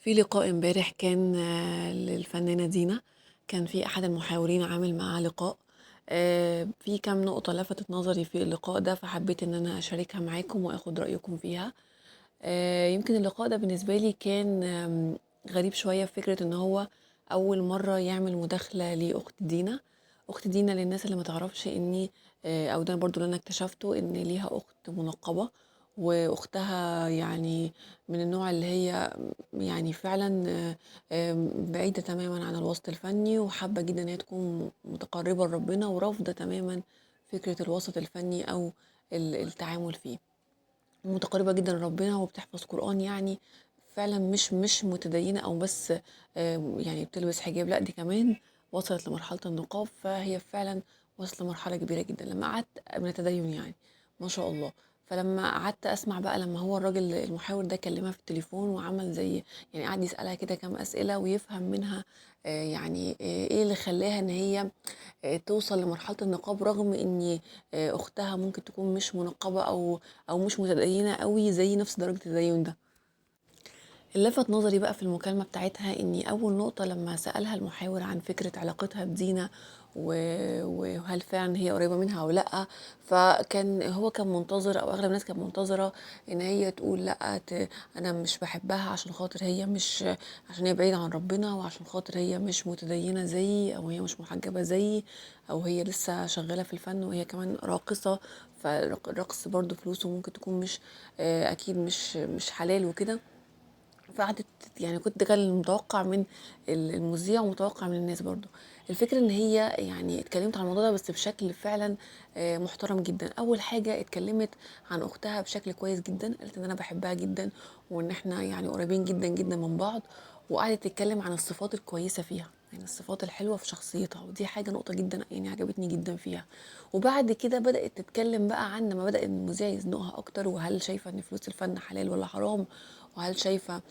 في لقاء امبارح كان للفنانة دينا. كان في أحد المحاورين عامل معاه لقاء. في كام نقطة لفتت نظري في اللقاء ده، فحبيت إن أنا أشاركها معاكم وأخد رأيكم فيها. يمكن اللقاء ده بالنسبة لي كان غريب شوية، في فكرة إن هو أول مرة يعمل مداخلة لأخت دينا. أخت دينا للناس اللي ما تعرفش إني أو ده برضو اللي أنا اكتشفته، إن ليها أخت منقبة، وأختها يعني من النوع اللي هي يعني فعلا بعيدة تماما عن الوسط الفني، وحابة جدا إن هي تكون متقربة لربنا، ورافضة تماما فكرة الوسط الفني أو التعامل فيه. متقربة جدًا لربنا وبتحفظ قرآن، يعني فعلًا مش متدينة أو بس يعني بتلبس حجاب، لأ دي كمان وصلت لمرحلة النقاب، فهي فعلًا وصلت لمرحلة كبيرة جدًا لمّا قعدت من التدين يعني، ما شاء الله. فلمّا قعدت أسمع بقى لمّا هو الراجل المحاور ده كلمها في التليفون وعمل زي يعني قعد يسألها كده كام أسئلة ويفهم منها يعني إيه اللي خلاها إن هي توصل لمرحلة النقاب، رغم إن أختها ممكن تكون مش منقبة أو مش متدينة أوي زي نفس درجة التدين ده. اللي لفت نظري بقى في المكالمة بتاعتها إني أول نقطة لما سألها المحاور عن فكرة علاقتها بدينا وهل فعلا هي قريبة منها أو لأ، هو كان منتظر أو أغلب الناس كانت منتظرة إن هي تقول لأ، أنا مش بحبها عشان خاطر هي مش عشان هي بعيدة عن ربنا، وعشان خاطر هي مش متدينة زيي، أو هي مش محجبة زيي، أو هي لسه شغالة في الفن وهي كمان راقصة، فالرقص برضو فلوسه ممكن تكون مش أكيد مش حلال وكده. فقعدت يعني كان المتوقع من المذيع ومتوقع من الناس برضو الفكرة ان هي يعني اتكلمت عن الموضوع ده بس بشكل فعلا محترم جدا. اول حاجة اتكلمت عن اختها بشكل كويس جدا، قالت ان انا بحبها جدا وان احنا يعني قريبين جدا جدا من بعض، وقعدت تتكلم عن الصفات الكويسة فيها، يعني الصفات الحلوة في شخصيتها، ودي حاجة نقطة جدا يعني عجبتني جدا فيها. وبعد كده بدأت تتكلم بقى عن لما بدأ المذيع يزنقها اكتر، وهل شايفة ان فلوس الفن حلال ولا حرام، وهل شايفة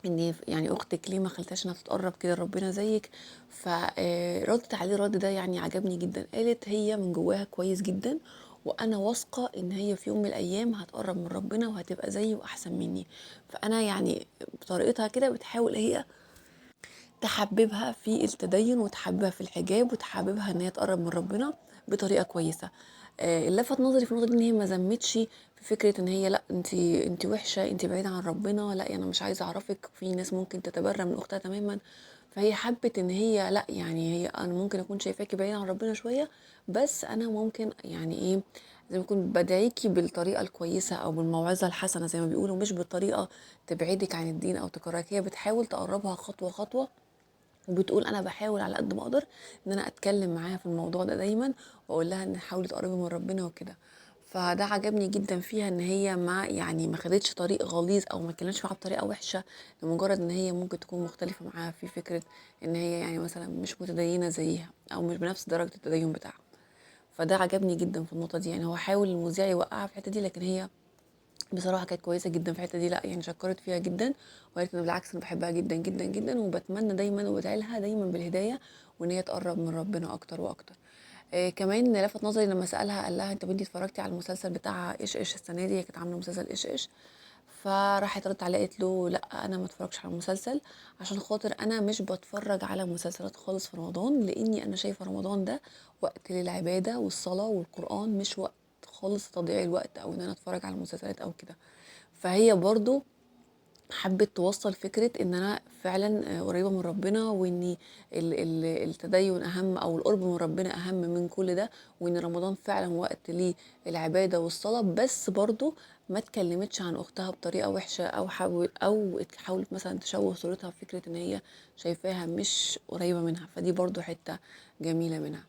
ان يعني اختك ليه ما خلتهاش انها تتقرب كده لربنا زيك. فردت عليه الرد ده يعني عجبني جدا، قالت هي من جواها كويس جدا، وانا واثقه ان هي في يوم من الايام هتقرب من ربنا وهتبقى زيي واحسن مني. فانا يعني بطريقتها كده بتحاول هي تحببها في التدين، وتحببها في الحجاب، وتحببها ان هي تقرب من ربنا بطريقه كويسه. اللي لفت نظري في النقطه دي ان هي ما ذمتش في فكره ان هي لا انت وحشه، انت بعيده عن ربنا، لا انا مش عايزه اعرفك. في ناس ممكن تتبرى من اختها تماما، فهي حبت ان هي لا، يعني هي انا ممكن اكون شايفاكي بعيده عن ربنا شويه، بس انا ممكن يعني ايه، زي ما اكون بدعيكي بالطريقه الكويسه او بالموعظه الحسنه زي ما بيقولوا، مش بالطريقه تبعدك عن الدين او تكرهك. هي بتحاول تقربها خطوه خطوه، وبتقول انا بحاول على قد ما اقدر ان انا اتكلم معاها في الموضوع ده دايما، واقول لها ان حاولي تقربي من ربنا وكده. فده عجبني جدا فيها، ان هي ما خدتش طريق غليظ او ما اتكلمتش معاها بطريقه وحشه، لمجرد ان هي ممكن تكون مختلفه معاها في فكره ان هي يعني مثلا مش متدينه زيها او مش بنفس درجه التدين بتاعها. فده عجبني جدا في النقطه دي، يعني هو حاول المذيع يوقعها في الحته دي، لكن هي بصراحة كانت كويسة جدا في الحتة دي، لا يعني شكرت فيها جدا، وقالت ان بالعكس انا بحبها جدا جدا جدا، وبتمنى دايما وبدعي لها دايما بالهداية، وان هي تقرب من ربنا اكتر واكتر. كمان لفت نظري لما سألها، قال لها انت بنتي اتفرجتي على المسلسل بتاع ايش ايش السنة دي، هي كانت عاملة مسلسل ايش ايش. فراحت ردت عليه قالت له لا انا ما اتفرجش على المسلسل، عشان خاطر انا مش بتفرج على مسلسلات خالص في رمضان، لاني انا شايفه رمضان ده وقت للعباده والصلاه والقران، مش وقت خالص تضييع الوقت او ان انا اتفرج على مسلسلات او كده. فهي برضو حبت توصل فكرة ان انا فعلا قريبة من ربنا، وان التدين اهم او القرب من ربنا اهم من كل ده، وان رمضان فعلا وقت للعبادة والصلاة. بس برضو ما اتكلمتش عن اختها بطريقة وحشة، حاولت مثلا تشوه صورتها في فكرة ان هي شايفاها مش قريبة منها. فدي برضو حتة جميلة منها.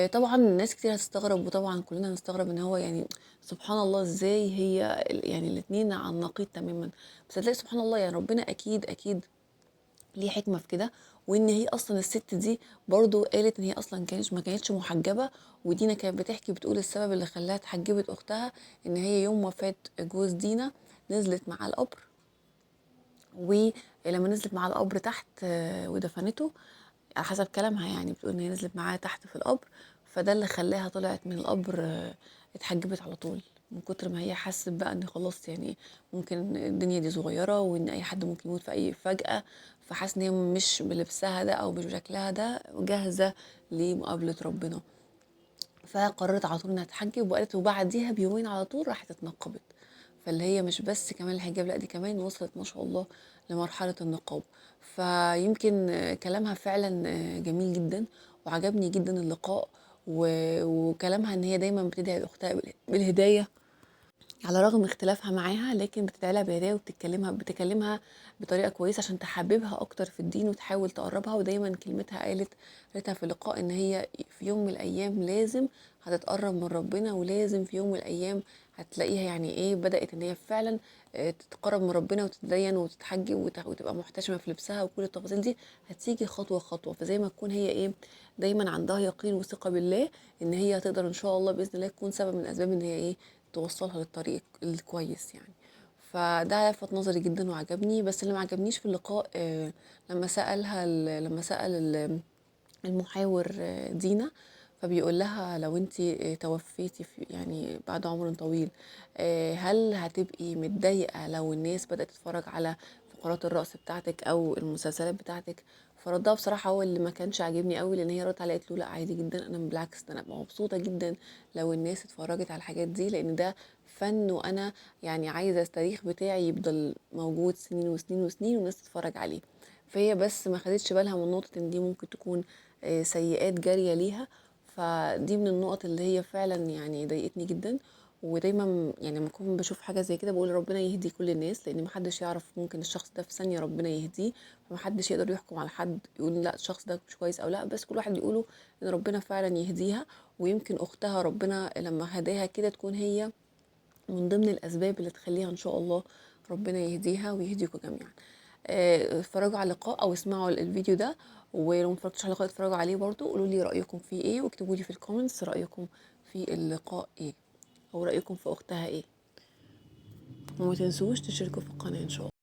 طبعا ناس كتير هتستغرب، وطبعا كلنا هنستغرب ان هو يعني سبحان الله ازاي هي يعني الاتنين عن نقيض تماما. بس هتلاقي سبحان الله يعني ربنا اكيد اكيد ليه حكمه في كده، وان هي اصلا الست دي برضو قالت ان هي اصلا ما كانتش محجبه. ودينا كانت بتحكي بتقول السبب اللي خلاها اتحجبت اختها ان هي يوم وفاه جوز دينا نزلت مع القبر، ولما نزلت مع القبر تحت ودفنته، على حسب كلامها يعني بتقول ان هي نزلت معاه تحت في القبر، فده اللي خلاها طلعت من القبر اتحجبت على طول. من كتر ما هي حست بقى إن خلاص يعني ممكن الدنيا دي صغيرة وإن أي حد ممكن يموت في أي فجأة، فحاسة إن هي مش بلبسها ده أو مش بشكلها ده جاهزة لمقابلة ربنا. فقررت على طول إنها تتحجب وقالت، وبعديها بيومين على طول راحت اتنقبت. فاللي هي مش بس كمان الحجاب، لأ دي كمان وصلت ما شاء الله لمرحلة النقاب. فيمكن كلامها فعلا جميل جدا، وعجبني جدا اللقاء. وكلامها ان هي دايما بتدعي لاختها بالهدايه على رغم اختلافها معاها، لكن بتدعي لها بهدايه بتكلمها بطريقه كويسه عشان تحببها اكتر في الدين وتحاول تقربها. ودايما كلمتها قالتها في اللقاء ان هي في يوم من الايام لازم هتتقرب من ربنا، ولازم في يوم من الايام هتلاقيها يعني ايه بدات ان هي فعلا تتقرب من ربنا وتتدين وتتحجب وتبقى محتشمه في لبسها، وكل التفاصيل دي هتيجي خطوه خطوه. فزي ما تكون هي ايه دايما عندها يقين وثقه بالله ان هي هتقدر ان شاء الله باذن الله تكون سبب من اسباب ان هي ايه توصلها للطريق الكويس يعني. فده لفت نظري جدا وعجبني. بس اللي ما عجبنيش في اللقاء لما سأل المحاور دينا، فبيقول لها لو انت توفيتي في يعني بعد عمر طويل، هل هتبقي متضايقة لو الناس بدأت تتفرج على فقرات الرقص بتاعتك او المسلسلات بتاعتك؟ فردها بصراحة هو اللي ما كانش عاجبني قوي، لان هي ردت عليا قالت له لا عادي جدا، انا بالعكس ده انا ابقى مبسوطة جدا لو الناس اتفرجت على الحاجات دي، لان ده فن وانا يعني عايزة التاريخ بتاعي يفضل موجود سنين وسنين وسنين والناس تتفرج عليه. فهي بس ما خدتش بالها من نقطة ان دي ممكن تكون سيئات جارية ليها. فدي من النقط اللي هي فعلا يعني ضايقتني جدا. ودايما يعني لما اكون بشوف حاجه زي كده بقول ربنا يهدي كل الناس، لان محدش يعرف ممكن الشخص ده في ثانيه ربنا يهديه. فمحدش يقدر يحكم على حد يقول لا الشخص ده مش كويس او لا، بس كل واحد يقوله ان ربنا فعلا يهديها. ويمكن اختها ربنا لما هداها كده تكون هي من ضمن الاسباب اللي تخليها ان شاء الله ربنا يهديها ويهديكم جميعا. اتفرجوا على اللقاء او اسمعوا الفيديو ده. ولو متفرجتوش على اللقاء اتفرجوا عليه برضو، قولوا لي رايكم فيه ايه واكتبوا لي في الكومنتس رايكم في اللقاء ايه او رايكم في اختها ايه. وما تنسوش تشتركوا في القناه ان شاء الله.